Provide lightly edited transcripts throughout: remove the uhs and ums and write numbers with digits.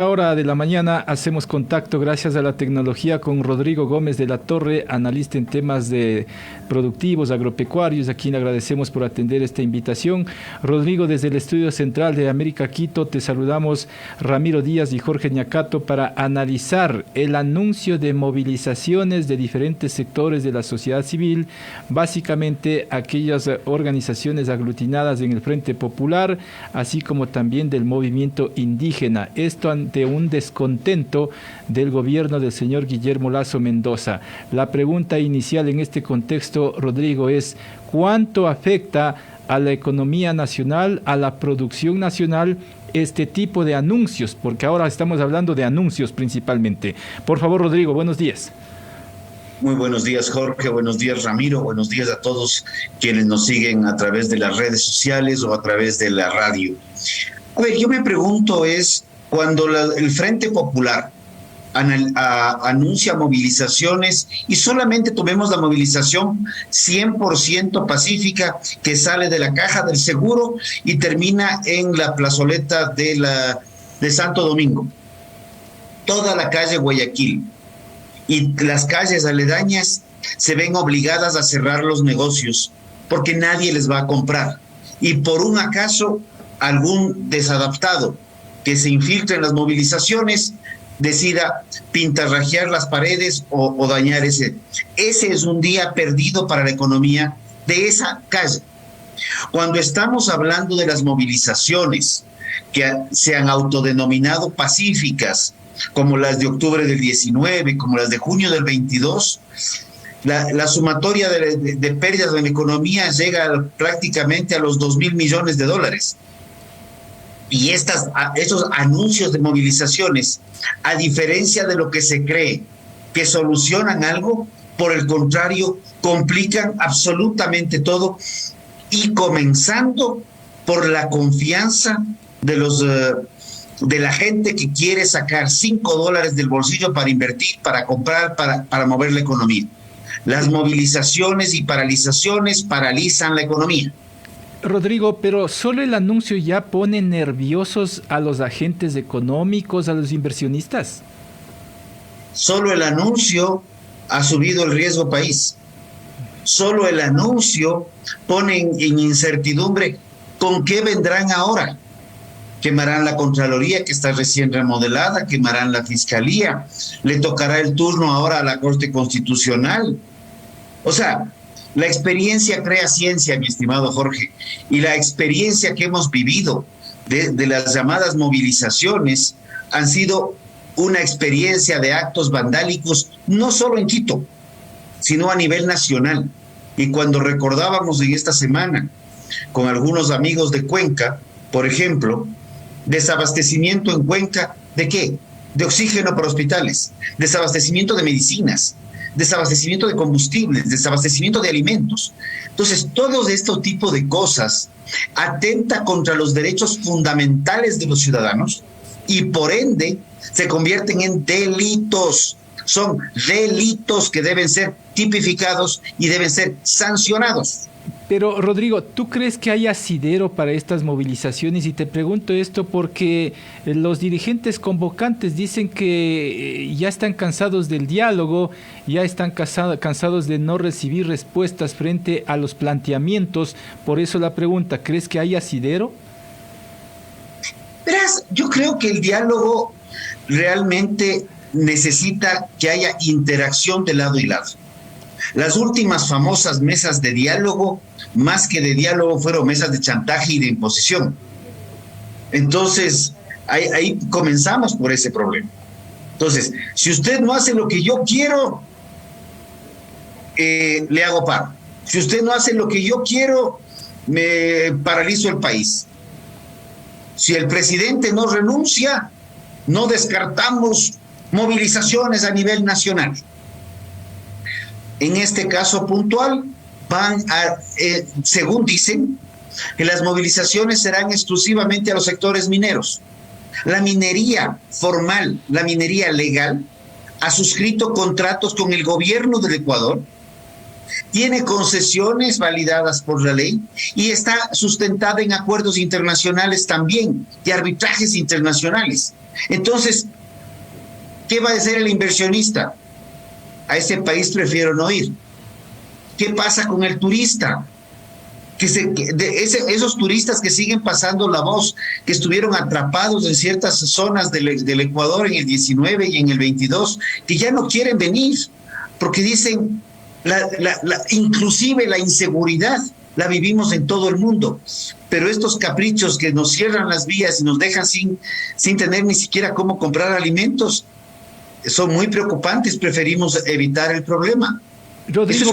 Hora de la mañana hacemos contacto gracias a la tecnología con Rodrigo Gómez de la Torre, analista en temas de productivos, agropecuarios, a quien agradecemos por atender esta invitación. Rodrigo, desde el Estudio Central de América Quito, te saludamos Ramiro Díaz y Jorge Ñacato para analizar el anuncio de movilizaciones de diferentes sectores de la sociedad civil, básicamente aquellas organizaciones aglutinadas en el Frente Popular, así como también del movimiento indígena. Esto ante un descontento del gobierno del señor Guillermo Lasso Mendoza. La pregunta inicial en este contexto, Rodrigo, es ¿cuánto afecta a la economía nacional, a la producción nacional, este tipo de anuncios? Porque ahora estamos hablando de anuncios principalmente. Por favor, Rodrigo, buenos días. Muy buenos días, Jorge. Buenos días, Ramiro. Buenos días a todos quienes nos siguen a través de las redes sociales o a través de la radio. A ver, yo me pregunto cuando el Frente Popular anuncia movilizaciones y solamente tomemos la movilización 100% pacífica que sale de la Caja del Seguro y termina en la plazoleta de Santo Domingo. Toda la calle Guayaquil y las calles aledañas se ven obligadas a cerrar los negocios porque nadie les va a comprar. Y por un acaso algún desadaptado que se infiltre en las movilizaciones decida pintarrajear las paredes o dañar ese es un día perdido para la economía de esa calle. Cuando estamos hablando de las movilizaciones que se han autodenominado pacíficas, como las de octubre del 19, como las de junio del 22, la sumatoria de pérdidas en la economía llega prácticamente a los 2.000 millones de dólares. Y estos anuncios de movilizaciones, a diferencia de lo que se cree que solucionan algo, por el contrario, complican absolutamente todo, y comenzando por la confianza de la gente que quiere sacar $5 del bolsillo para invertir, para comprar, para mover la economía. Las movilizaciones y paralizaciones paralizan la economía. Rodrigo, pero solo el anuncio ya pone nerviosos a los agentes económicos, a los inversionistas. Solo el anuncio ha subido el riesgo país. Solo el anuncio pone en incertidumbre con qué vendrán ahora. Quemarán la Contraloría, que está recién remodelada, quemarán la Fiscalía, le tocará el turno ahora a la Corte Constitucional. O sea, la experiencia crea ciencia, mi estimado Jorge, y la experiencia que hemos vivido de las llamadas movilizaciones han sido una experiencia de actos vandálicos, no solo en Quito, sino a nivel nacional. Y cuando recordábamos en esta semana con algunos amigos de Cuenca, por ejemplo, desabastecimiento en Cuenca, ¿de qué? De oxígeno para hospitales, desabastecimiento de medicinas, desabastecimiento de combustibles, desabastecimiento de alimentos. Entonces, todo este tipo de cosas atenta contra los derechos fundamentales de los ciudadanos y por ende se convierten en delitos. Son delitos que deben ser tipificados y deben ser sancionados. Pero, Rodrigo, ¿tú crees que hay asidero para estas movilizaciones? Y te pregunto esto porque los dirigentes convocantes dicen que ya están cansados del diálogo, ya están cansados de no recibir respuestas frente a los planteamientos. Por eso la pregunta, ¿crees que hay asidero? Verás, yo creo que el diálogo realmente necesita que haya interacción de lado y lado. Las últimas famosas mesas de diálogo, más que de diálogo, fueron mesas de chantaje y de imposición. Entonces, ahí comenzamos por ese problema. Entonces, si usted no hace lo que yo quiero, le hago paro. Si usted no hace lo que yo quiero, me paralizo el país. Si el presidente no renuncia, no descartamos movilizaciones a nivel nacional. En este caso puntual, según dicen, que las movilizaciones serán exclusivamente a los sectores mineros. La minería formal, la minería legal, ha suscrito contratos con el gobierno del Ecuador, tiene concesiones validadas por la ley y está sustentada en acuerdos internacionales también, y arbitrajes internacionales. Entonces, ¿qué va a hacer el inversionista? A ese país prefiero no ir. ¿Qué pasa con el turista? Esos turistas que siguen pasando la voz, que estuvieron atrapados en ciertas zonas del Ecuador en el 19 y en el 22, que ya no quieren venir, porque dicen, inclusive la inseguridad la vivimos en todo el mundo, pero estos caprichos que nos cierran las vías y nos dejan sin tener ni siquiera cómo comprar alimentos, son muy preocupantes. Preferimos evitar el problema. Rodrigo,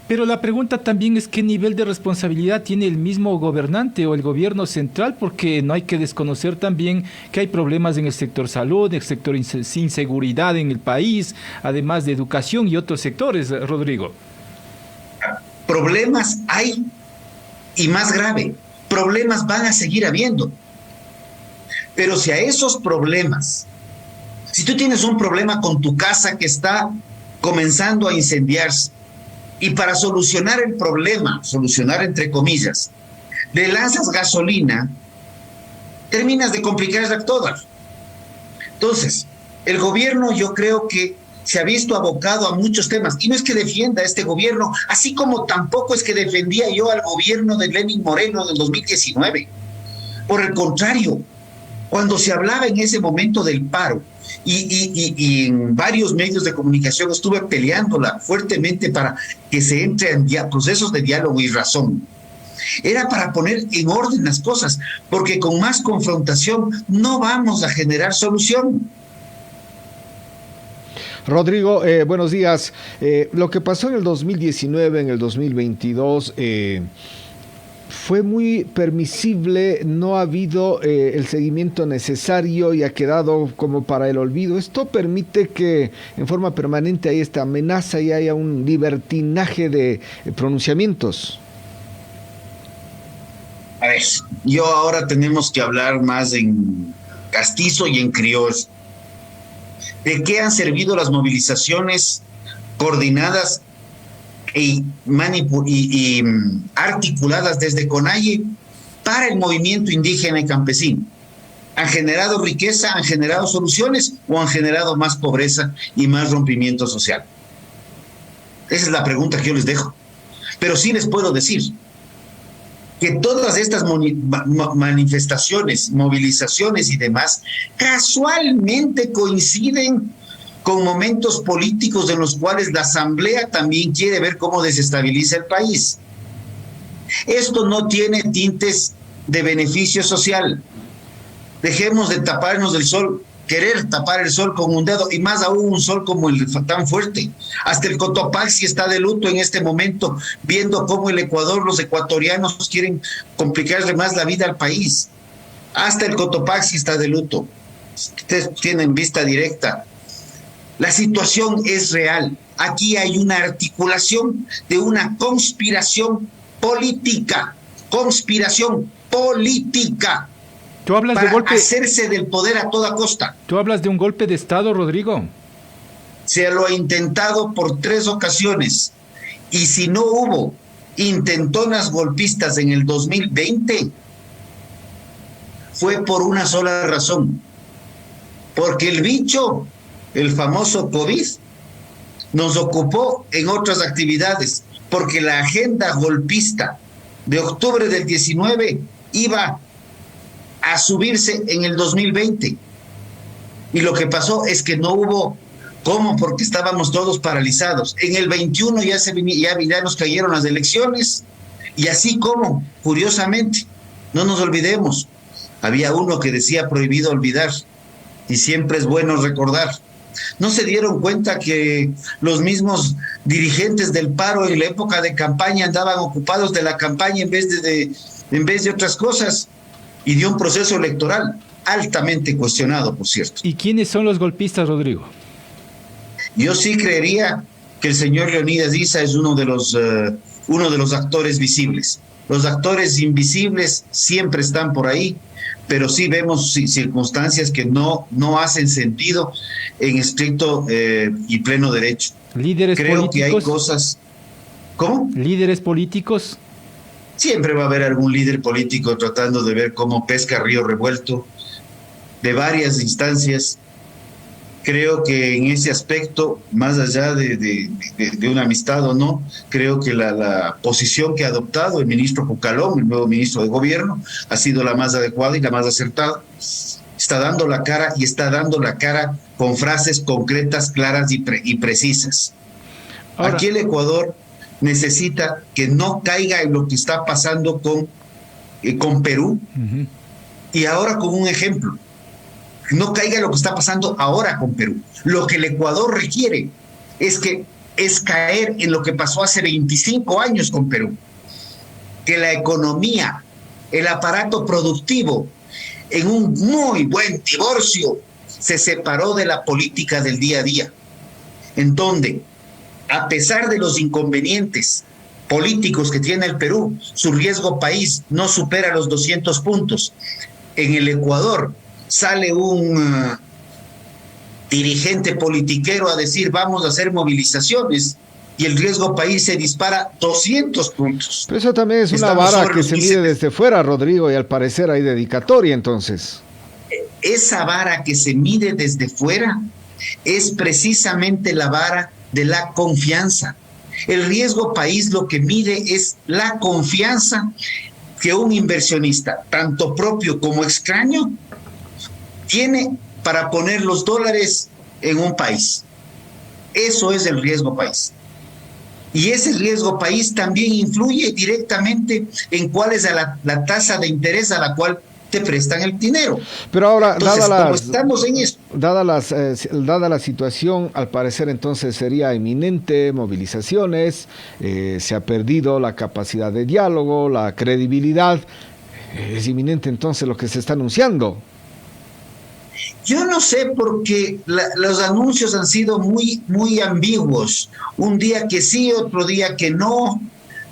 pero la pregunta también es qué nivel de responsabilidad tiene el mismo gobernante o el gobierno central, porque no hay que desconocer también que hay problemas en el sector salud, en el sector inseguridad en el país, además de educación y otros sectores, Rodrigo. Problemas hay, y más grave, problemas van a seguir habiendo. Pero si a esos problemas, si tú tienes un problema con tu casa que está comenzando a incendiarse, y para solucionar el problema, solucionar entre comillas, le lanzas gasolina, terminas de complicarla toda. Entonces, el gobierno, yo creo que se ha visto abocado a muchos temas, y no es que defienda a este gobierno, así como tampoco es que defendía yo al gobierno de Lenín Moreno del 2019. Por el contrario, cuando se hablaba en ese momento del paro, y en varios medios de comunicación estuve peleándola fuertemente para que se entre en procesos de diálogo y razón. Era para poner en orden las cosas, porque con más confrontación no vamos a generar solución. Rodrigo, buenos días. Lo que pasó en el 2019, en el 2022, fue muy permisible, no ha habido el seguimiento necesario y ha quedado como para el olvido. Esto permite que en forma permanente haya esta amenaza y haya un libertinaje de pronunciamientos. A ver, yo ahora tenemos que hablar más en castizo y en criollo. ¿De qué han servido las movilizaciones coordinadas y articuladas desde CONAIE para el movimiento indígena y campesino? ¿Han generado riqueza, han generado soluciones o han generado más pobreza y más rompimiento social? Esa es la pregunta que yo les dejo. Pero sí les puedo decir que todas estas manifestaciones, movilizaciones y demás, casualmente coinciden con momentos políticos en los cuales la Asamblea también quiere ver cómo desestabiliza el país. Esto no tiene tintes de beneficio social. Dejemos de taparnos del sol, querer tapar el sol con un dedo, y más aún un sol como el tan fuerte. Hasta el Cotopaxi está de luto en este momento, viendo cómo el Ecuador, los ecuatorianos quieren complicarle más la vida al país. Hasta el Cotopaxi está de luto. Ustedes tienen vista directa. La situación es real. Aquí hay una articulación de una conspiración política. Conspiración política. Tú hablas para de golpe, hacerse del poder a toda costa. ¿Tú hablas de un golpe de Estado, Rodrigo? Se lo ha intentado por 3 ocasiones. Y si no hubo intentonas golpistas en el 2020, fue por una sola razón. Porque el bicho, el famoso COVID, nos ocupó en otras actividades. Porque la agenda golpista de octubre del 19 iba a subirse en el 2020. Y lo que pasó es que no hubo cómo, porque estábamos todos paralizados. En el 21 ya nos cayeron las elecciones, y así como, curiosamente, no nos olvidemos, había uno que decía prohibido olvidar, y siempre es bueno recordar. ¿No se dieron cuenta que los mismos dirigentes del paro en la época de campaña andaban ocupados de la campaña en vez de otras cosas? Y de un proceso electoral altamente cuestionado, por cierto. ¿Y quiénes son los golpistas, Rodrigo? Yo sí creería que el señor Leonidas Issa es uno de los actores visibles. Los actores invisibles siempre están por ahí, pero sí vemos circunstancias que no hacen sentido en estricto y pleno derecho. ¿Líderes políticos? Creo que hay cosas... ¿Cómo? ¿Líderes políticos? Siempre va a haber algún líder político tratando de ver cómo pesca río revuelto. de varias instancias. Creo que en ese aspecto, más allá de una amistad o no, creo que la posición que ha adoptado el ministro Cucalón, el nuevo ministro de Gobierno, ha sido la más adecuada y la más acertada. Está dando la cara y está dando la cara con frases concretas, claras y precisas. Ahora, aquí el Ecuador necesita que no caiga en lo que está pasando con Perú, y ahora con un ejemplo. No caiga en lo que está pasando ahora con Perú. Lo que el Ecuador requiere es caer en lo que pasó hace 25 años con Perú. Que la economía, el aparato productivo, en un muy buen divorcio, se separó de la política del día a día, en donde, a pesar de los inconvenientes políticos que tiene el Perú, su riesgo país no supera los 200 puntos. En el Ecuador sale un dirigente politiquero a decir vamos a hacer movilizaciones y el riesgo país se dispara 200 puntos. Pero eso también es una vara que se mide desde fuera, Rodrigo, y al parecer hay dedicatoria entonces. Esa vara que se mide desde fuera es precisamente la vara de la confianza. El riesgo país lo que mide es la confianza que un inversionista, tanto propio como extraño, tiene para poner los dólares en un país. Eso es el riesgo país. Y ese riesgo país también influye directamente en cuál es la tasa de interés a la cual te prestan el dinero. Pero ahora, entonces, estamos en esto. Dada la situación, al parecer entonces sería inminente movilizaciones, se ha perdido la capacidad de diálogo, la credibilidad. Es inminente entonces lo que se está anunciando. Yo no sé, porque los anuncios han sido muy, muy ambiguos. Un día que sí, otro día que no.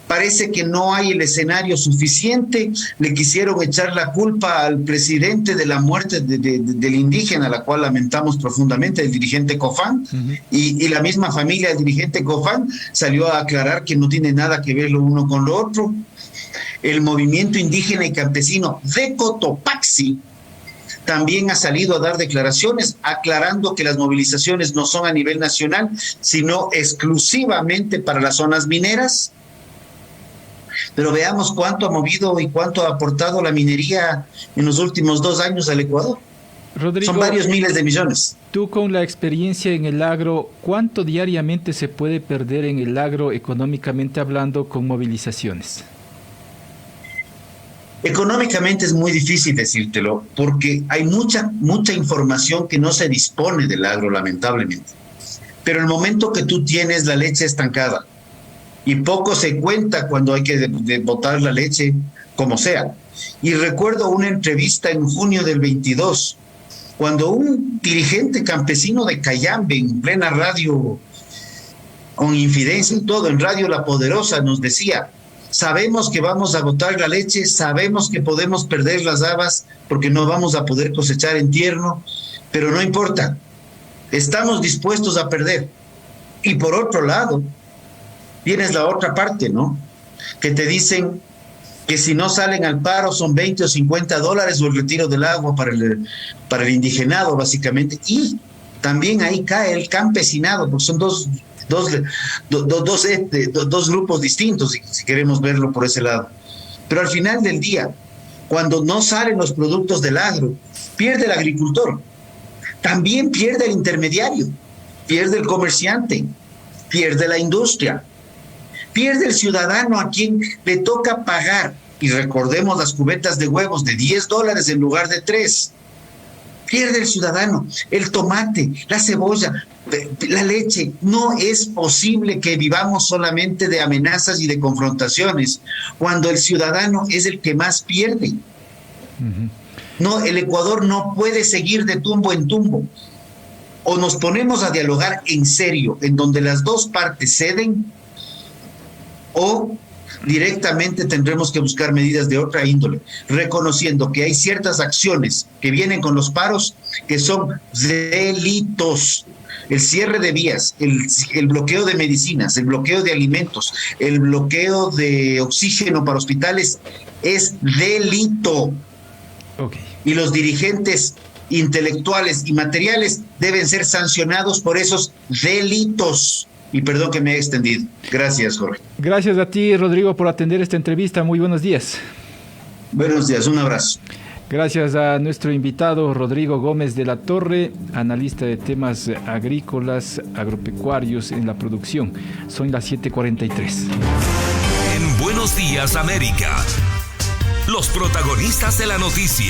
Parece que no hay el escenario suficiente. Le quisieron echar la culpa al presidente de la muerte del indígena, la cual lamentamos profundamente, el dirigente Cofán, y la misma familia del dirigente Cofán salió a aclarar que no tiene nada que ver lo uno con lo otro. El movimiento indígena y campesino de Cotopaxi también ha salido a dar declaraciones aclarando que las movilizaciones no son a nivel nacional, sino exclusivamente para las zonas mineras. Pero veamos cuánto ha movido y cuánto ha aportado la minería en los últimos 2 años al Ecuador. Rodrigo, son varios miles de millones. Tú, con la experiencia en el agro, ¿cuánto diariamente se puede perder en el agro económicamente hablando con movilizaciones? Económicamente es muy difícil decírtelo, porque hay mucha información que no se dispone del agro, lamentablemente. Pero el momento que tú tienes la leche estancada, y poco se cuenta cuando hay que botar la leche, como sea. Y recuerdo una entrevista en junio del 22, cuando un dirigente campesino de Cayambe, en plena radio, con infidencia y todo, en Radio La Poderosa, nos decía: sabemos que vamos a botar la leche, sabemos que podemos perder las habas porque no vamos a poder cosechar en tierno, pero no importa, estamos dispuestos a perder. Y por otro lado, tienes la otra parte, ¿no? Que te dicen que si no salen al paro son 20 o 50 dólares o el retiro del agua para el indigenado, básicamente. Y también ahí cae el campesinado, porque son dos grupos distintos, si queremos verlo por ese lado. Pero al final del día, cuando no salen los productos del agro, pierde el agricultor, también pierde el intermediario, pierde el comerciante, pierde la industria, pierde el ciudadano a quien le toca pagar, y recordemos las cubetas de huevos de 10 dólares en lugar de 3. Pierde el ciudadano, el tomate, la cebolla, la leche. No es posible que vivamos solamente de amenazas y de confrontaciones cuando el ciudadano es el que más pierde. No, el Ecuador no puede seguir de tumbo en tumbo. O nos ponemos a dialogar en serio, en donde las dos partes ceden, o directamente tendremos que buscar medidas de otra índole, reconociendo que hay ciertas acciones que vienen con los paros que son delitos. El cierre de vías, el bloqueo de medicinas, el bloqueo de alimentos, el bloqueo de oxígeno para hospitales es delito. Okay. Y los dirigentes intelectuales y materiales deben ser sancionados por esos delitos. Y perdón que me he extendido. Gracias, Jorge. Gracias a ti, Rodrigo, por atender esta entrevista. Muy buenos días. Buenos días, un abrazo. Gracias a nuestro invitado Rodrigo Gómez de la Torre, analista de temas agrícolas, agropecuarios en la producción. Son las 7:43. En Buenos Días, América, los protagonistas de la noticia.